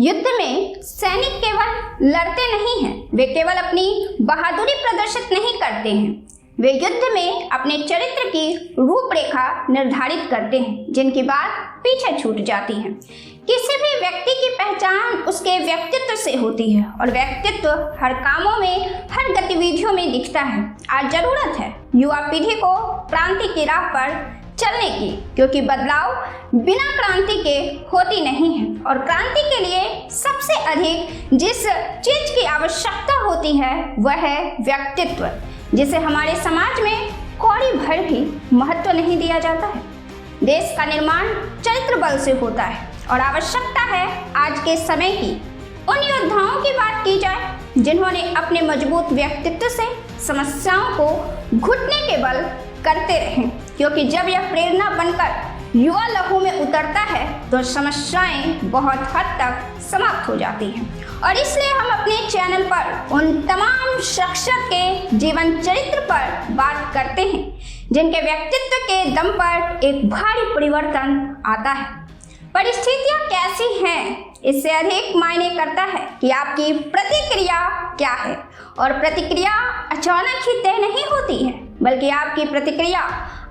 युद्ध में सैनिक केवल लड़ते नहीं हैं, वे केवल अपनी बहादुरी प्रदर्शित नहीं करते हैं, वे युद्ध में अपने चरित्र की रूपरेखा निर्धारित करते हैं, जिनकी बात पीछे छूट जाती है। किसी भी व्यक्ति की पहचान उसके व्यक्तित्व से होती है और व्यक्तित्व हर कामों में, हर गतिविधियों में दिखता है। आज जरूरत है युवा पीढ़ी को क्रांति की राह पर चलने की, क्योंकि बदलाव बिना क्रांति के होती नहीं है और क्रांति के लिए सबसे अधिक जिस चीज की आवश्यकता होती है वह है व्यक्तित्व, जिसे हमारे समाज में कौड़ी भर भी महत्व नहीं दिया जाता है। देश का निर्माण चरित्र बल से होता है और आवश्यकता है आज के समय की उन योद्धाओं की बात की जाए जिन्होंने अपने मजबूत व्यक्तित्व से समस्याओं को घुटने के बल करते रहे, क्योंकि जब यह प्रेरणा बनकर युवा लहू में उतरता है तो समस्याएं बहुत हद तक समाप्त हो जाती हैं। और इसलिए हम अपने चैनल पर उन तमाम शख्सियत के जीवन चरित्र पर बात करते हैं जिनके व्यक्तित्व के दम पर एक भारी परिवर्तन आता है। परिस्थितियां कैसी हैं, इससे अधिक मायने करता है कि आपकी प्रतिक्रिया क्या है। और प्रतिक्रिया अचानक ही तय नहीं होती है, बल्कि आपकी प्रतिक्रिया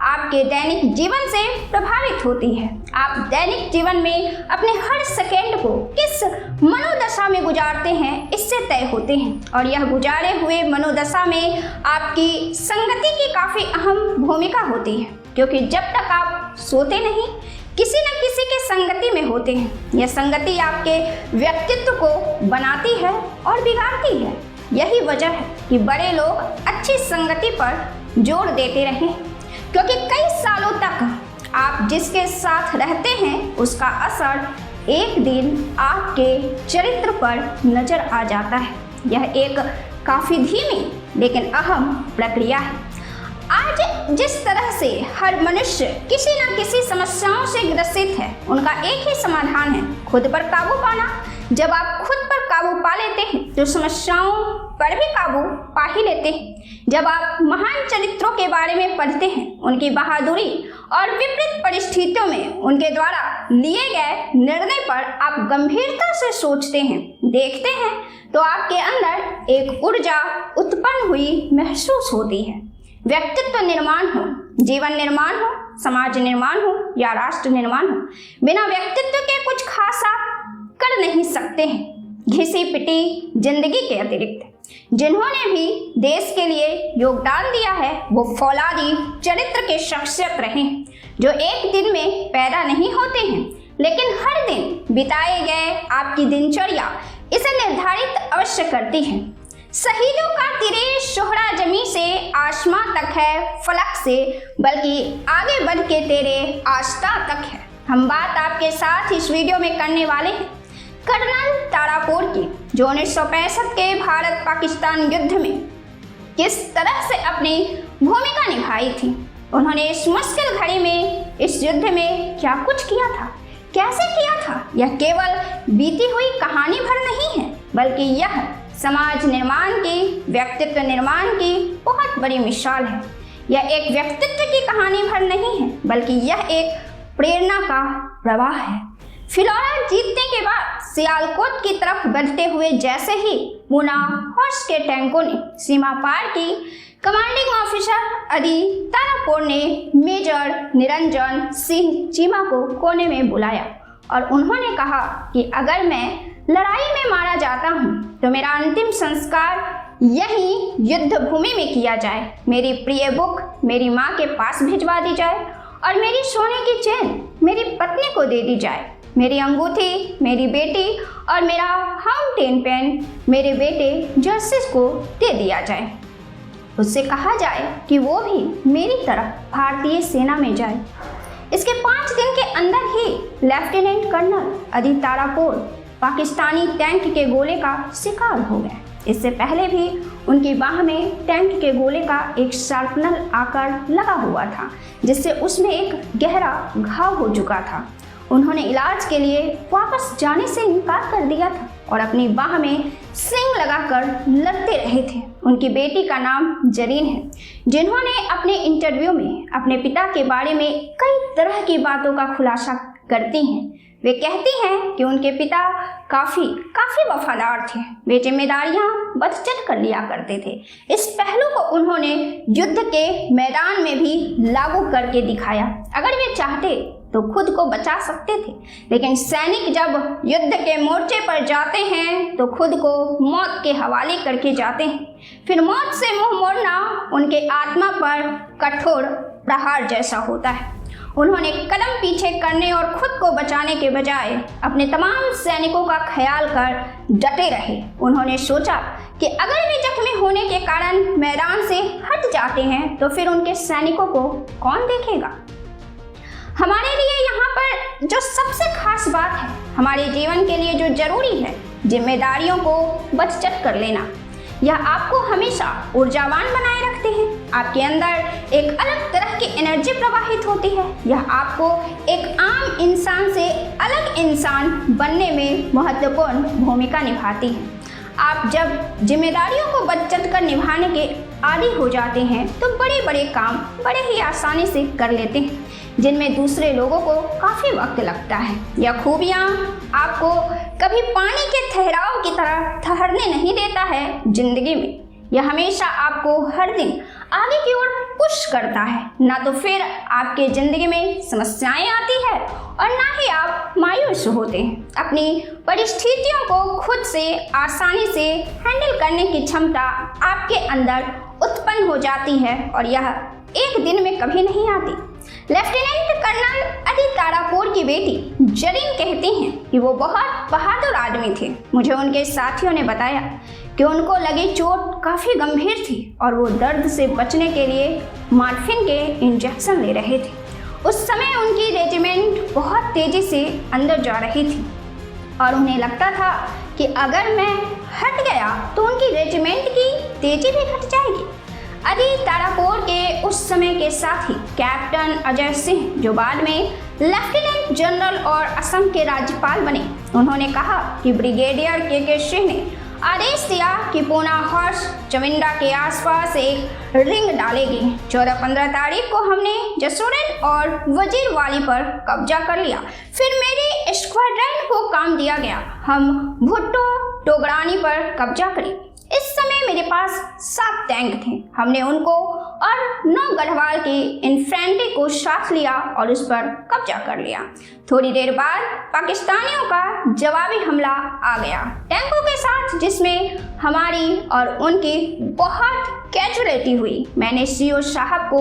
आपके दैनिक जीवन से प्रभावित होती है। आप दैनिक जीवन में अपने हर सेकेंड को किस मनोदशा में गुजारते हैं, इससे तय होते हैं। और यह गुजारे हुए मनोदशा में आपकी संगति की काफ़ी अहम भूमिका होती है, क्योंकि जब तक आप सोते नहीं किसी न किसी के संगति में होते हैं। यह संगति आपके व्यक्तित्व को बनाती है और बिगाड़ती है। यही वजह है कि बड़े लोग अच्छी संगति पर जोर देते रहे, क्योंकि कई सालों तक आप जिसके साथ रहते हैं उसका असर एक दिन आपके चरित्र पर नजर आ जाता है। यह एक काफ़ी धीमी लेकिन अहम प्रक्रिया है। आज जिस तरह से हर मनुष्य किसी न किसी समस्याओं से ग्रसित है, उनका एक ही समाधान है, खुद पर काबू पाना। जब आप खुद पर काबू पा लेते हैं तो समस्याओं पर भी काबू पा ही लेते हैं। जब आप महान चरित्रों के बारे में पढ़ते हैं, उनकी बहादुरी और विपरीत परिस्थितियों में उनके द्वारा लिए गए निर्णय पर आप गंभीरता से सोचते हैं, देखते हैं, तो आपके अंदर एक ऊर्जा उत्पन्न हुई महसूस होती है। व्यक्तित्व निर्माण हो, जीवन निर्माण हो, समाज निर्माण हो या राष्ट्र निर्माण हो, बिना व्यक्तित्व के कुछ खास आप कर नहीं सकते हैं। घिसी पिटी जिंदगी के अतिरिक्त जिन्होंने भी देश के लिए योगदान दिया है वो फौलादी चरित्र के शख्सियत रहे हैं, जो एक दिन में पैदा नहीं होते हैं, लेकिन हर दिन बिताए गए आपकी दिनचर्या इसे निर्धारित अवश्य करती है। शहीदों का तिरे शोहरा जमी से आसमां तक है, फलक से बल्कि आगे बढ़ के तेरे आस्था तक है। हम बात आपके साथ इस वीडियो में करने वाले हैं कर्नल तारापुर की, जो 1965 के भारत पाकिस्तान युद्ध में किस तरह से अपनी भूमिका निभाई थी। उन्होंने इस मुश्किल घड़ी में इस युद्ध में क्या कुछ किया था, कैसे किया था, यह केवल बीती हुई कहानी भर नहीं है, बल्कि यह समाज निर्माण की, व्यक्तित्व निर्माण की बहुत बड़ी मिसाल है। यह एक व्यक्तित्व की कहानी भर नहीं है, बल्कि यह एक प्रेरणा का प्रवाह है। फिलौर जीतने के बाद सियालकोट की तरफ बढ़ते हुए जैसे ही पूना फौज के टैंकों ने सीमा पार की, कमांडिंग ऑफिसर अदी तारापुर ने मेजर निरंजन सिंह चीमा को कोने में बुलाया और उन्होंने कहा कि अगर मैं लड़ाई में मारा जाता हूँ तो मेरा अंतिम संस्कार यहीं युद्ध भूमि में किया जाए। मेरी प्रिय बुक मेरी माँ के पास भिजवा दी जाए और मेरी सोने की चेन मेरी पत्नी को दे दी जाए। मेरी अंगूठी मेरी बेटी और मेरा फाउंटेन पेन मेरे बेटे जस्टिस को दे दिया जाए। उससे कहा जाए कि वो भी मेरी तरफ भारतीय सेना में जाए। इसके 5 दिन के अंदर ही लेफ्टिनेंट कर्नल अदी तारापुर पाकिस्तानी टैंक के गोले का शिकार हो गए। इससे पहले भी उनकी बाह में टैंक के गोले का एक शार्पनर आकर लगा हुआ था, जिससे उसमें एक गहरा घाव हो चुका था। उन्होंने इलाज के लिए वापस जाने से इनकार कर दिया था और अपनी बाह में सिंग लगाकर लड़ते रहे थे। उनकी बेटी का नाम जरीन है, जिन्होंने अपने इंटरव्यू में अपने पिता के बारे में कई तरह की बातों का खुलासा करती हैं। वे कहती हैं कि उनके पिता काफी वफादार थे। वे जिम्मेदारियां बचत कर लिया करते थे। इस पहलू को उन्होंने युद्ध के मैदान में भी लागू करके दिखाया। अगर वे चाहते तो खुद को बचा सकते थे, लेकिन सैनिक जब युद्ध के मोर्चे पर जाते हैं तो खुद को मौत के हवाले करके जाते हैं। फिर मौत से मुंह मोड़ना उनके आत्मा पर कठोर प्रहार जैसा होता है। उन्होंने कदम पीछे करने और खुद को बचाने के बजाय अपने तमाम सैनिकों का ख्याल कर डटे रहे। उन्होंने सोचा कि अगर वे जख्मी होने के कारण मैदान से हट जाते हैं तो फिर उनके सैनिकों को कौन देखेगा। हमारे लिए यहाँ पर जो सबसे खास बात है, हमारे जीवन के लिए जो जरूरी है, जिम्मेदारियों को बचत कर लेना। यह आपको हमेशा ऊर्जावान बनाए रखते हैं। आपके अंदर एक अलग तरह की एनर्जी प्रवाहित होती है। यह आपको एक आम इंसान से अलग इंसान बनने में महत्वपूर्ण भूमिका निभाती है। आप जब जिम्मेदारियों को बचत कर निभाने के आदी हो जाते हैं तो बड़े बड़े काम बड़े ही आसानी से कर लेते हैं, जिनमें दूसरे लोगों को काफ़ी वक्त लगता है। यह खूबियाँ आपको कभी पानी के ठहराव की तरह ठहरने नहीं देता है जिंदगी में। यह हमेशा आपको हर दिन आगे की ओर पुश करता है। ना तो फिर आपके ज़िंदगी में समस्याएं आती है और ना ही आप मायूस होते हैं। अपनी परिस्थितियों को खुद से आसानी से हैंडल करने की क्षमता आपके अंदर उत्पन्न हो जाती है और यह एक दिन में कभी नहीं आती। लेफ्टिनेंट कर्नल अदिति तारापुर की बेटी जरीन कहती हैं कि वो बहुत बहादुर आदमी थे। मुझे उनके साथियों ने बताया कि उनको लगी चोट काफ़ी गंभीर थी और वो दर्द से बचने के लिए मॉर्फिन के इंजेक्शन ले रहे थे। उस समय उनकी रेजिमेंट बहुत तेज़ी से अंदर जा रही थी और उन्हें लगता था कि अगर मैं हट गया तो उनकी रेजिमेंट की तेज़ी भी घट जाएगी। अदिति तारापुर के उस समय के साथी कैप्टन अजय सिंह, जो बाद में लेफ्टिनेंट जनरल और असम के राज्यपाल बने, उन्होंने कहा कि ब्रिगेडियर के सिंह ने आदेश दिया कि पूना हॉर्स चविंडा के आसपास एक रिंग डालेगी। 14-15 तारीख को हमने जसोरेन और वजीरवाली पर कब्जा कर लिया। फिर मेरे स्क्वाड्रन को काम दिया गया, हम भुट्टो टोगरानी पर कब्जा करें। इस समय मेरे पास 7 टैंक थे। हमने उनको और 9 गढ़वाल के इन्फेंट्री को साथ लिया और उस पर कब्जा कर लिया। थोड़ी देर बाद पाकिस्तानियों का जवाबी हमला आ गया टैंकों के साथ, जिसमें हमारी और उनकी बहुत कैजुअलिटी हुई। मैंने सीओ साहब को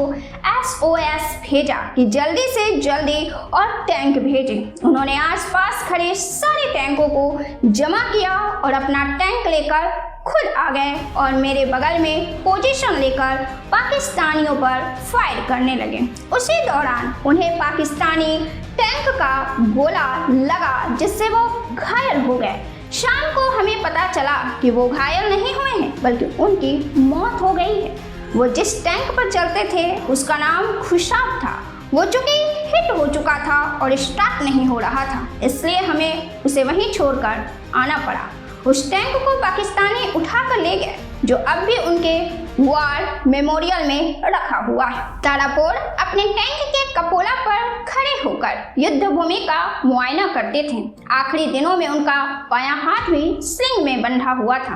SOS भेजा कि जल्दी से जल्दी और टैंक भेजें। उन्होंने आसपास खड़े सारे टैंकों को जमा किया और अपना टैंक लेकर खुद आ गए और मेरे बगल में पोजीशन लेकर पाकिस्तानियों पर फायर करने लगे। उसी दौरान उन्हें पाकिस्तानी टैंक का गोला लगा, जिससे वो घायल हो गए। शाम को हमें पता चला कि वो घायल नहीं हुए हैं, बल्कि उनकी मौत हो गई है। वो जिस टैंक पर चलते थे उसका नाम खुशाब था। वो चूंकि हिट हो चुका था और स्टार्ट नहीं हो रहा था, इसलिए हमें उसे वहीं छोड़कर आना पड़ा। उस टैंक को पाकिस्तानी उठाकर ले गए, जो अब भी उनके वॉर मेमोरियल में रखा हुआ है। तारापुर अपने टैंक के कपोला पर खड़े होकर युद्ध भूमि का मुआयना करते थे। आखिरी दिनों में उनका बायां हाथ भी स्लिंग में बंधा हुआ था।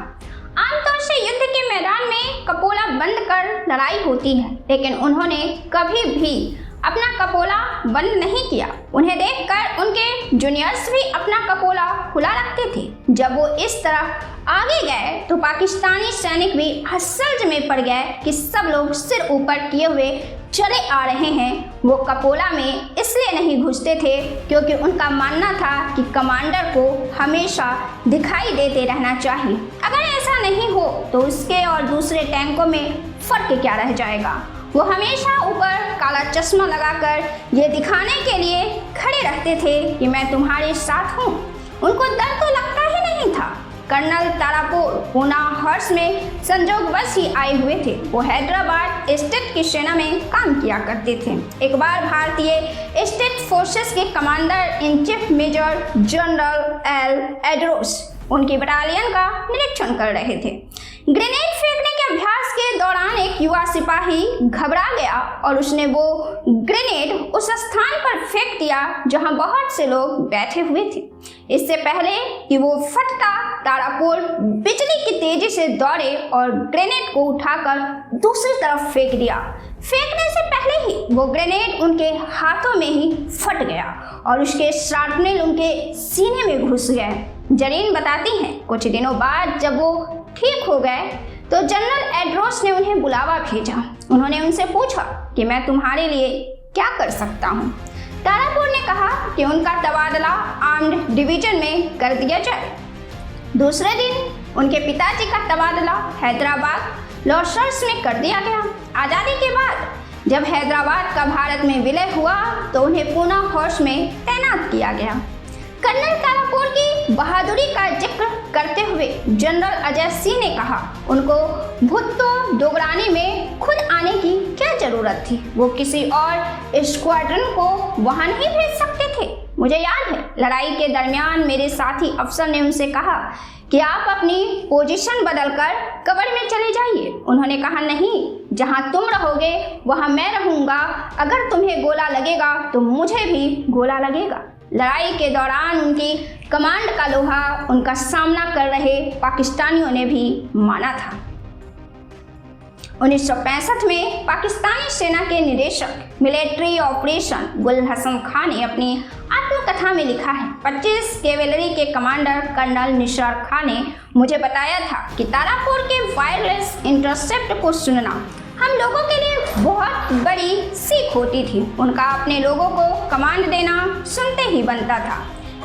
आमतौर से युद्ध के मैदान में कपोला बंद कर लड़ाई होती है, लेकिन उन्होंने कभी भी अपना कपोला बंद नहीं किया। उन्हें देखकर उनके जूनियर्स भी अपना कपोला खुला रखते थे। जब वो इस तरह आगे गए तो पाकिस्तानी सैनिक भी हसरज में पड़ गए कि सब लोग सिर ऊपर किए हुए चले आ रहे हैं। वो कपोला में इसलिए नहीं घुसते थे क्योंकि उनका मानना था कि कमांडर को हमेशा दिखाई देते रहना चाहिए। अगर ऐसा नहीं हो तो उसके और दूसरे टैंकों में फर्क क्या रह जाएगा। वो हमेशा ऊपर काला चश्मा लगाकर ये दिखाने के लिए खड़े रहते थे कि मैं तुम्हारे साथ हूँ। उनको डर तो लगता ही नहीं था। कर्नल तारापुर पूना हॉर्स में संजोगवश ही आए हुए थे। वो हैदराबाद स्टेट की सेना में काम किया करते थे। एक बार भारतीय स्टेट फोर्सेस के commander in chief major general El Edroos उनकी बटालियन का निरीक्षण कर रहे थे। ग्रेनेड फेंकने के अभ्यास के दौरान एक युवा सिपाही घबरा गया और उसने वो ग्रेनेड उस स्थान पर फेंक दिया जहां बहुत से लोग बैठे हुए थे। इससे पहले कि वो फटता, तारापुर बिजली की तेजी से दौड़े और ग्रेनेड को उठाकर दूसरी तरफ फेंक दिया। फेंकने से पहले ही वो ग्रेनेड उनके हाथों में ही फट गया और उसके शार्पनेल उनके सीने में घुस गए। जरीन बताती हैं, कुछ दिनों बाद जब वो ठीक हो गए तो जनरल एड्रोस ने उन्हें बुलावा भेजा। उन्होंने उनसे पूछा कि मैं तुम्हारे लिए क्या कर सकता हूँ। तारापुर ने कहा कि उनका तबादला आर्म्ड डिवीजन में कर दिया जाए। दूसरे दिन उनके पिताजी का तबादला हैदराबाद लॉर्ड्स में कर दिया गया। आज़ादी के बाद जब हैदराबाद का भारत में विलय हुआ तो उन्हें पूना फोर्स में तैनात किया गया। कर्नल तारापुर की बहादुरी का जिक्र करते हुए जनरल अजय सिंह ने कहा, उनको भुट्टो डोगरानी में खुद आने की क्या जरूरत थी, वो किसी और स्क्वाड्रन को वहां नहीं भेज सकते थे। मुझे याद है लड़ाई के दरमियान मेरे साथी अफसर ने उनसे कहा कि आप अपनी पोजीशन बदलकर कवर में चले जाइए। उन्होंने कहा, नहीं, जहां तुम रहोगे वहां मैं रहूंगा। अगर तुम्हें गोला लगेगा तो मुझे भी गोला लगेगा। लड़ाई के दौरान उनकी कमांड का लोहा उनका सामना कर रहे पाकिस्तानियों ने भी माना था। 1965 में पाकिस्तानी सेना के निदेशक मिलिट्री ऑपरेशन गुल हसन खान ने अपनी आत्मकथा में लिखा है, 25 कैवेलरी के कमांडर कर्नल निसार खान ने मुझे बताया था कि तारापुर के वायरलेस इंटरसेप्ट को सुनना हम लोगों के लिए बहुत बड़ी सीख होती थी। उनका अपने लोगों को कमांड देना सुनते ही बनता था।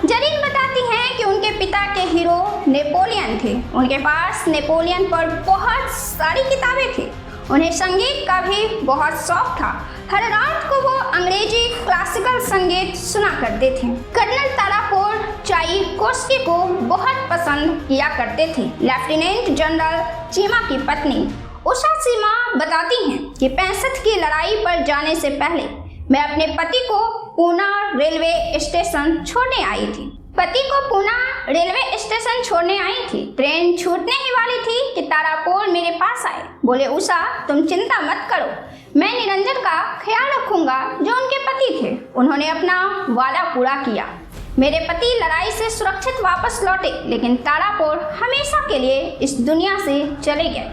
जरीन बताती हैं कि उनके पिता के हीरो नेपोलियन थे। उनके पास नेपोलियन पर बहुत सारी किताबें थी। उन्हें संगीत का भी बहुत शौक था। हर रात को वो अंग्रेजी क्लासिकल संगीत सुना करते थे। कर्नल तारापुर चाइकोस्की को बहुत पसंद किया करते थे। लेफ्टिनेंट जनरल चीमा की पत्नी उषा सीमा बताती हैं कि 65 की लड़ाई पर जाने से पहले मैं अपने पति को पूना रेलवे स्टेशन छोड़ने आई थी। छोड़ने आई थी। ट्रेन छूटने ही वाली थी कि तारापुर मेरे पास आए। बोले, उषा, तुम चिंता मत करो, मैं निरंजन का ख्याल रखूंगा, जो उनके पति थे। उन्होंने अपना वादा पूरा किया। मेरे पति लड़ाई से सुरक्षित वापस लौटे, लेकिन तारापुर हमेशा के लिए इस दुनिया से चले गए।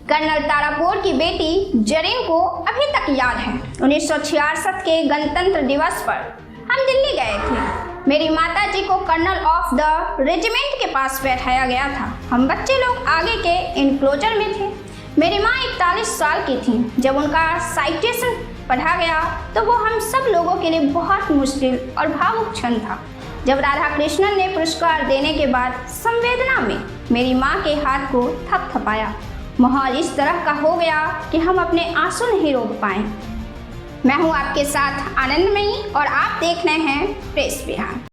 कर्नल तारापुर की बेटी जरीन को अभी तक याद है, 1966 के गणतंत्र दिवस पर हम दिल्ली गए थे। मेरी माताजी को कर्नल ऑफ द रेजिमेंट के पास बैठाया गया था। हम बच्चे लोग आगे के इनक्लोजर में थे। मेरी माँ 41 साल की थी। जब उनका साइटेशन पढ़ा गया तो वो हम सब लोगों के लिए बहुत मुश्किल और भावुक क्षण था। जब राधा कृष्णन ने पुरस्कार देने के बाद संवेदना में मेरी माँ के हाथ को थपथपाया। माहौल इस तरह का हो गया कि हम अपने आंसू नहीं रोक पाए। मैं हूँ आपके साथ आनंदमयी और आप देख रहे हैं प्रेस बिहार।